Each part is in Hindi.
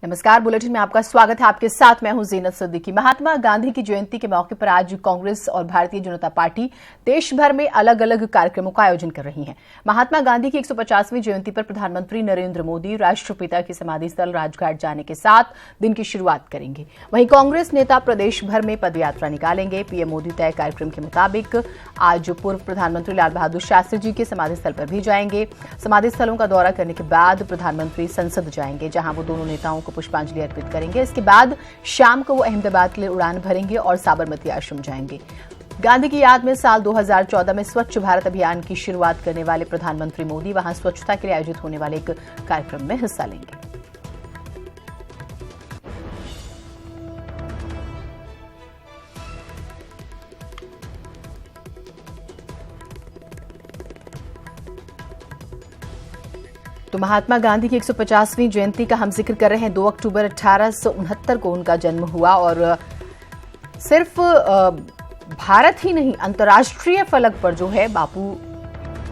नमस्कार, बुलेटिन में आपका स्वागत है। आपके साथ मैं हूं जीनत सिद्दीकी। महात्मा गांधी की जयंती के मौके पर आज कांग्रेस और भारतीय जनता पार्टी देश भर में अलग अलग कार्यक्रमों का आयोजन कर रही है। महात्मा गांधी की 150वीं जयंती पर प्रधानमंत्री नरेंद्र मोदी राष्ट्रपिता की समाधि स्थल राजघाट जाने के साथ दिन की शुरुआत करेंगे। वहीं कांग्रेस नेता प्रदेश भर में पदयात्रा निकालेंगे। पीएम मोदी तय कार्यक्रम के मुताबिक आज पूर्व प्रधानमंत्री लाल बहादुर शास्त्री जी के समाधि स्थल पर भी जाएंगे। समाधि स्थलों का दौरा करने के बाद प्रधानमंत्री संसद जाएंगे, जहां वो दोनों नेताओं को पुष्पांजलि अर्पित करेंगे। इसके बाद शाम को वो अहमदाबाद के लिए उड़ान भरेंगे और साबरमती आश्रम जाएंगे। गांधी की याद में साल 2014 में स्वच्छ भारत अभियान की शुरुआत करने वाले प्रधानमंत्री मोदी वहां स्वच्छता के लिए आयोजित होने वाले एक कार्यक्रम में हिस्सा लेंगे। तो महात्मा गांधी की 150वीं जयंती का हम जिक्र कर रहे हैं। 2 अक्टूबर 1869 को उनका जन्म हुआ और सिर्फ भारत ही नहीं, अंतर्राष्ट्रीय फलक पर जो है बापू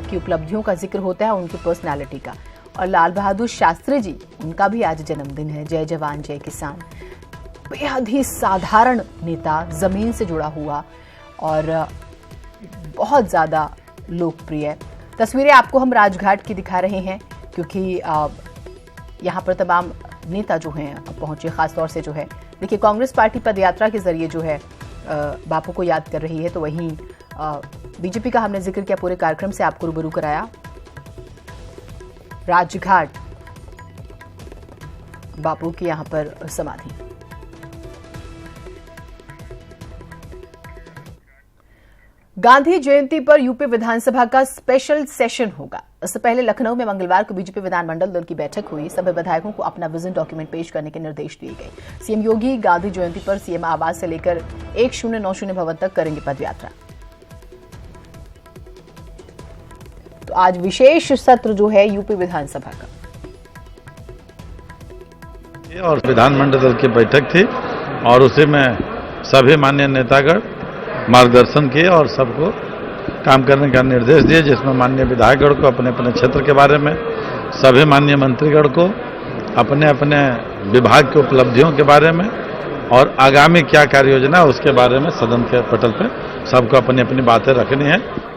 की उपलब्धियों का जिक्र होता है, उनकी पर्सनालिटी का। और लाल बहादुर शास्त्री जी, उनका भी आज जन्मदिन है। जय जवान जय किसान, बेहद ही साधारण नेता, जमीन से जुड़ा हुआ और बहुत ज्यादा लोकप्रिय। तस्वीरें आपको हम राजघाट की दिखा रहे हैं क्योंकि यहाँ पर तमाम नेता जो हैं पहुंचे। खासतौर से जो है देखिए, कांग्रेस पार्टी पदयात्रा के जरिए जो है बापू को याद कर रही है, तो वहीं बीजेपी का हमने जिक्र किया, पूरे कार्यक्रम से आपको रूबरू कराया। राजघाट, बापू की यहाँ पर समाधि। गांधी जयंती पर यूपी विधानसभा का स्पेशल सेशन होगा। इससे पहले लखनऊ में मंगलवार को बीजेपी विधानमंडल दल की बैठक हुई। सभी विधायकों को अपना विजन डॉक्यूमेंट पेश करने के निर्देश दिए गए। सीएम योगी गांधी जयंती पर सीएम आवास से लेकर 1090 भवन तक करेंगे पदयात्रा। तो आज विशेष सत्र जो है यूपी विधानसभा का, और विधानमंडल दल की बैठक थी और उसी में सभी माननीय नेतागण मार्गदर्शन किए और सबको काम करने का निर्देश दिए, जिसमें माननीय विधायकगण को अपने अपने क्षेत्र के बारे में, सभी माननीय मंत्रीगण को अपने अपने विभाग की उपलब्धियों के बारे में और आगामी क्या कार्य योजना उसके बारे में सदन के पटल पर सबको अपनी अपनी बातें रखनी है।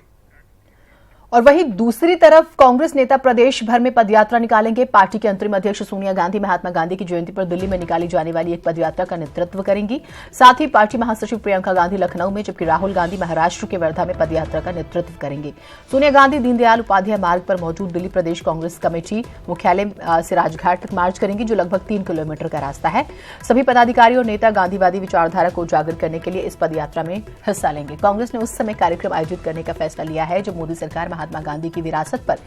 और वहीं दूसरी तरफ कांग्रेस नेता प्रदेश भर में पदयात्रा निकालेंगे। पार्टी के अंतरिम अध्यक्ष सोनिया गांधी महात्मा गांधी की जयंती पर दिल्ली में निकाली जाने वाली एक पदयात्रा का नेतृत्व करेंगी। साथ ही पार्टी महासचिव प्रियंका गांधी लखनऊ में, जबकि राहुल गांधी महाराष्ट्र के वर्धा में पदयात्रा का नेतृत्व करेंगे। सोनिया गांधी दीनदयाल उपाध्याय मार्ग पर मौजूद दिल्ली प्रदेश कांग्रेस कमेटी मुख्यालय से राजघाट तक मार्च करेंगी, जो लगभग 3 किलोमीटर का रास्ता है। सभी पदाधिकारी और नेता गांधीवादी विचारधारा को उजागर करने के लिए इस पदयात्रा में हिस्सा लेंगे। कांग्रेस ने उस समय कार्यक्रम आयोजित करने का फैसला लिया है जब मोदी सरकार महात्मा गांधी की विरासत पर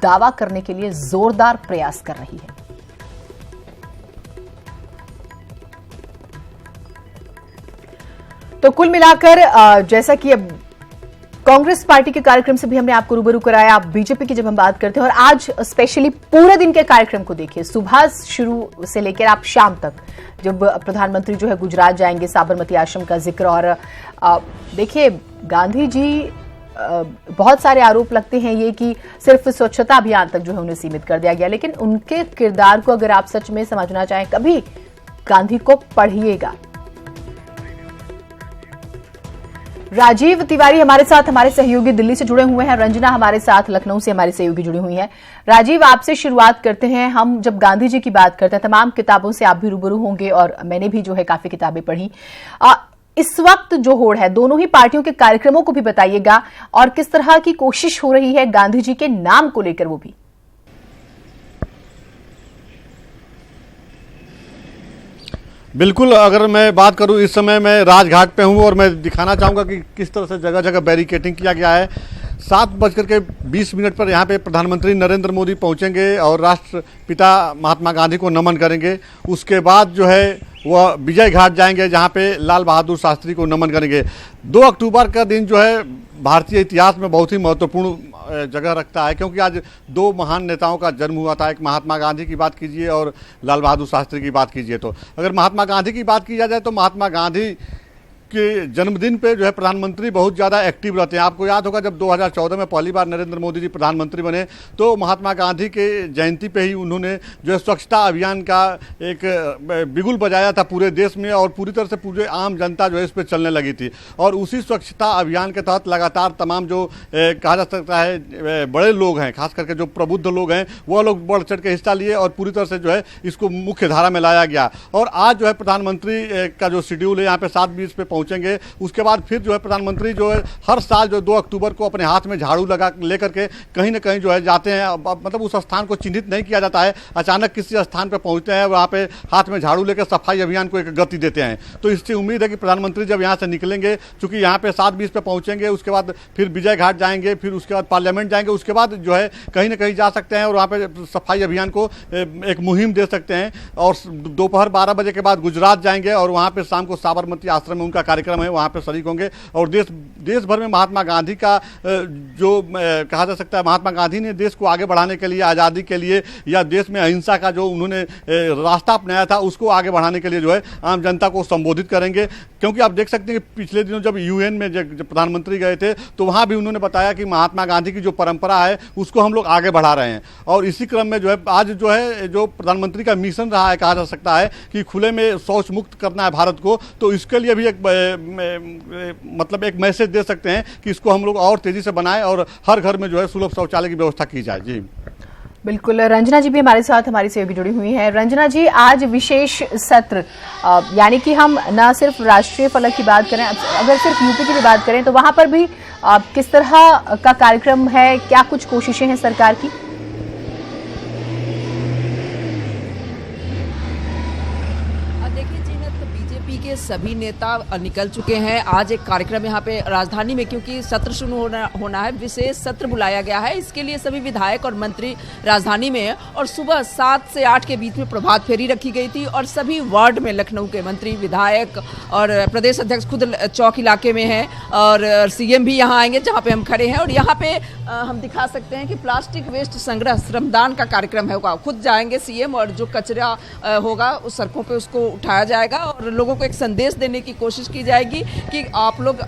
दावा करने के लिए जोरदार प्रयास कर रही है। तो कुल मिलाकर जैसा कि अब कांग्रेस पार्टी के कार्यक्रम से भी हमने आपको रूबरू कराया। आप बीजेपी की जब हम बात करते हैं, और आज स्पेशली पूरे दिन के कार्यक्रम को देखिए, सुबह शुरू से लेकर आप शाम तक, जब प्रधानमंत्री जो है गुजरात जाएंगे, साबरमती आश्रम का जिक्र। और देखिए, गांधी जी बहुत सारे आरोप लगते हैं ये कि सिर्फ स्वच्छता अभियान तक जो है उन्हें सीमित कर दिया गया, लेकिन उनके किरदार को अगर आप सच में समझना चाहें, कभी गांधी को पढ़िएगा। राजीव तिवारी हमारे साथ, हमारे सहयोगी दिल्ली से जुड़े हुए हैं। रंजना हमारे साथ लखनऊ से हमारी सहयोगी जुड़ी हुई हैं। राजीव, आपसे शुरुआत करते हैं। हम जब गांधी जी की बात करते हैं, तमाम किताबों से आप भी रूबरू होंगे और मैंने भी जो है काफी किताबें पढ़ी। इस वक्त जो होड़ है, दोनों ही पार्टियों के कार्यक्रमों को भी बताइएगा और किस तरह की कोशिश हो रही है गांधी जी के नाम को लेकर, वो भी। बिल्कुल, अगर मैं बात करूं, इस समय मैं राजघाट पे हूं और मैं दिखाना चाहूंगा कि किस तरह से जगह जगह बैरिकेडिंग किया गया है। 7:20 पर यहाँ पे प्रधानमंत्री नरेंद्र मोदी पहुँचेंगे और राष्ट्रपिता महात्मा गांधी को नमन करेंगे। उसके बाद जो है वह विजय घाट जाएंगे, जहाँ पे लाल बहादुर शास्त्री को नमन करेंगे। 2 अक्टूबर का दिन जो है भारतीय इतिहास में बहुत ही महत्वपूर्ण जगह रखता है, क्योंकि आज 2 महान नेताओं का जन्म हुआ था। एक महात्मा गांधी की बात कीजिए और लाल बहादुर शास्त्री की बात कीजिए। तो अगर महात्मा गांधी की बात की जाए तो महात्मा गांधी के जन्मदिन पे जो है प्रधानमंत्री बहुत ज़्यादा एक्टिव रहते हैं। आपको याद होगा जब 2014 में पहली बार नरेंद्र मोदी जी प्रधानमंत्री बने तो महात्मा गांधी के जयंती पे ही उन्होंने जो है स्वच्छता अभियान का एक बिगुल बजाया था पूरे देश में, और पूरी तरह से पूरे आम जनता जो है इस पर चलने लगी थी। और उसी स्वच्छता अभियान के तहत लगातार तमाम जो कहा जा सकता है बड़े लोग हैं, खास करके जो प्रबुद्ध लोग हैं, वह लोग बढ़ चढ़ के हिस्सा लिए और पूरी तरह से जो है इसको मुख्य धारा में लाया गया। और आज जो है प्रधानमंत्री का जो शेड्यूल है यहाँ पे 7:20 पे पहुंचेंगे। उसके बाद फिर जो है प्रधानमंत्री जो है हर साल जो 2 अक्टूबर को अपने हाथ में झाड़ू लगा लेकर के कहीं ना कहीं जो है जाते हैं। मतलब उस स्थान को चिन्हित नहीं किया जाता है, अचानक किसी स्थान पर पहुंचते हैं, वहाँ पे हाथ में झाड़ू लेकर सफाई अभियान को एक गति देते हैं। तो इससे उम्मीद है कि प्रधानमंत्री जब यहाँ से निकलेंगे, चूंकि यहाँ पे 7:20 पे पहुंचेंगे, उसके बाद फिर विजय घाट जाएंगे, फिर उसके बाद पार्लियामेंट जाएंगे, उसके बाद जो है कहीं ना कहीं जा सकते हैं और वहाँ पे सफाई अभियान को एक मुहिम दे सकते हैं। और दोपहर 12 बजे के बाद गुजरात जाएंगे और वहाँ पे शाम को साबरमती आश्रम में उनका कार्यक्रम है, वहाँ पे शरीक होंगे। और देश भर में महात्मा गांधी का जो कहा जा सकता है, महात्मा गांधी ने देश को आगे बढ़ाने के लिए, आज़ादी के लिए, या देश में अहिंसा का जो उन्होंने रास्ता अपनाया था उसको आगे बढ़ाने के लिए जो है आम जनता को संबोधित करेंगे। क्योंकि आप देख सकते हैं कि पिछले दिनों जब यूएन में जब प्रधानमंत्री गए थे तो वहाँ भी उन्होंने बताया कि महात्मा गांधी की जो परंपरा है उसको हम लोग आगे बढ़ा रहे हैं। और इसी क्रम में जो है आज जो है जो प्रधानमंत्री का मिशन रहा है, कहा जा सकता है कि खुले में शौच मुक्त करना है भारत को, तो इसके लिए भी मतलब एक मैसेज दे सकते हैं कि इसको हम लोग और तेजी से बनाएं और हर घर में जो है सुलभ शौचालय की व्यवस्था की जाए। जी बिल्कुल, रंजना जी भी हमारे साथ हमारी सहयोगी जुड़ी हुई हैं। रंजना जी, आज विशेष सत्र यानी कि हम न सिर्फ राष्ट्रीय फलक की बात करें, अगर सिर्फ यूपी की भी बात करें तो वहां पर भी किस तरह का कार्यक्रम है, क्या कुछ कोशिशें हैं सरकार की? के सभी नेता निकल चुके हैं। आज एक कार्यक्रम यहाँ पे राजधानी में, क्योंकि सत्र शुरू होना है, विशेष सत्र बुलाया गया है, इसके लिए सभी विधायक और मंत्री राजधानी में है। और सुबह 7 से 8 के बीच में प्रभात फेरी रखी गई थी और सभी वार्ड में लखनऊ के मंत्री, विधायक और प्रदेश अध्यक्ष खुद चौक इलाके में हैं और सीएम भी यहाँ आएंगे जहाँ पे हम खड़े हैं। और यहाँ पे हम दिखा सकते हैं कि प्लास्टिक वेस्ट संग्रह श्रमदान का कार्यक्रम होगा, खुद जाएंगे सीएम और जो कचरा होगा उस सड़कों पे उसको उठाया जाएगा और लोगों को एक संदेश देने की कोशिश की जाएगी कि आप लोग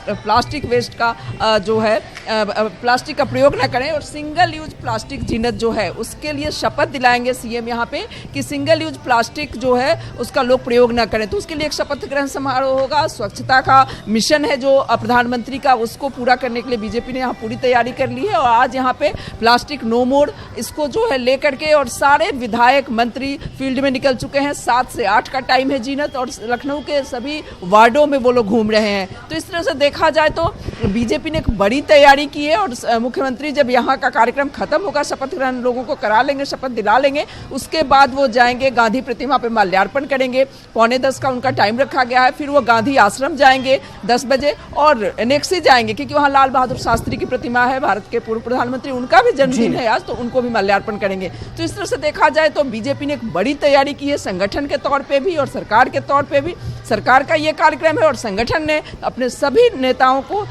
प्लास्टिक वेस्ट का जो है प्लास्टिक का प्रयोग न करें। और सिंगल यूज प्लास्टिक जिन्नत जो है उसके लिए शपथ दिलाएंगे सीएम यहाँ पे कि सिंगल यूज प्लास्टिक जो है उसका लोग प्रयोग न करें। तो उसके लिए एक शपथ ग्रहण समारोह होगा। स्वच्छता का मिशन है जो प्रधानमंत्री का, उसको पूरा करने के लिए बीजेपी ने यहाँ पूरी तैयारी कर ली है। और आज यहाँ पे प्लास्टिक नो मोर इसको जो है लेकर के और सारे विधायक मंत्री फील्ड में निकल चुके हैं। 7 से 8 का टाइम है जीनत और लखनऊ के सभी वार्डों में वो लोग घूम रहे हैं। तो इस तरह से देखा जाए तो बीजेपी ने एक बड़ी तैयारी की है और मुख्यमंत्री जब यहाँ का कार्यक्रम खत्म होगा, शपथ ग्रहण लोगों को करा लेंगे, शपथ दिला लेंगे, उसके बाद वो जाएंगे गांधी प्रतिमा पे माल्यार्पण करेंगे। 9:45 का उनका टाइम रखा गया है। फिर वो गांधी आश्रम जाएंगे 10 बजे और नेक्सी जाएंगे क्योंकि वहाँ लाल बहादुर शास्त्री की प्रतिमा है, भारत के पूर्व प्रधानमंत्री, उनका भी जन्मदिन है आज, तो उनको भी माल्यार्पण करेंगे। तो इस तरह से देखा जाए तो बीजेपी ने एक बड़ी तैयारी की है संगठन के तौर पे भी और सरकार के तौर पे भी। सरकार का ये कार्यक्रम है और संगठन ने अपने सभी नेताओं को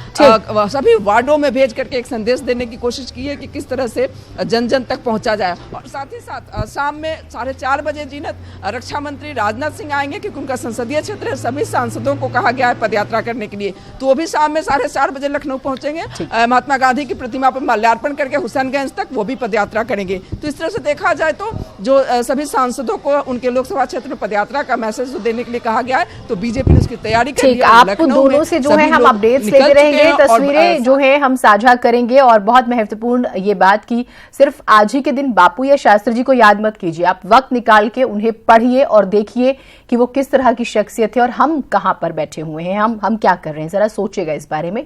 सभी वार्डों में भेज करके एक संदेश देने की कोशिश की है कि किस तरह से जन जन तक पहुंचा जाए। और साथ ही साथ शाम में 4:30 बजे जीनत रक्षा मंत्री राजनाथ सिंह आएंगे क्योंकि उनका संसदीय क्षेत्र है। सभी सांसदों को कहा गया है पदयात्रा करने के लिए, तो वो भी शाम में 4:30 बजे लखनऊ पहुंचेंगे। महात्मा गांधी की प्रतिमा पर माल्यार्पण करके हुसैनगंज तक वो भी पदयात्रा करेंगे। तो इस तरह से देखा जाए तो जो सभी सांसदों को उनके लोकसभा क्षेत्र में पदयात्रा का मैसेज देने के लिए कहा गया है, तो बीजेपी ने उसकी तैयारी कर ली है। आप दोनों से जो है हम अपडेट्स लेते रहेंगे, तस्वीरें जो है हम साझा करेंगे। और बहुत महत्वपूर्ण ये बात की सिर्फ आज ही के दिन बापू या शास्त्री जी को याद मत कीजिए, आप वक्त निकाल के उन्हें पढ़िए और देखिए कि वो किस तरह की शख्सियत है और हम कहां पर बैठे हुए हैं, हम क्या कर रहे हैं, जरा सोचिएगा इस बारे में।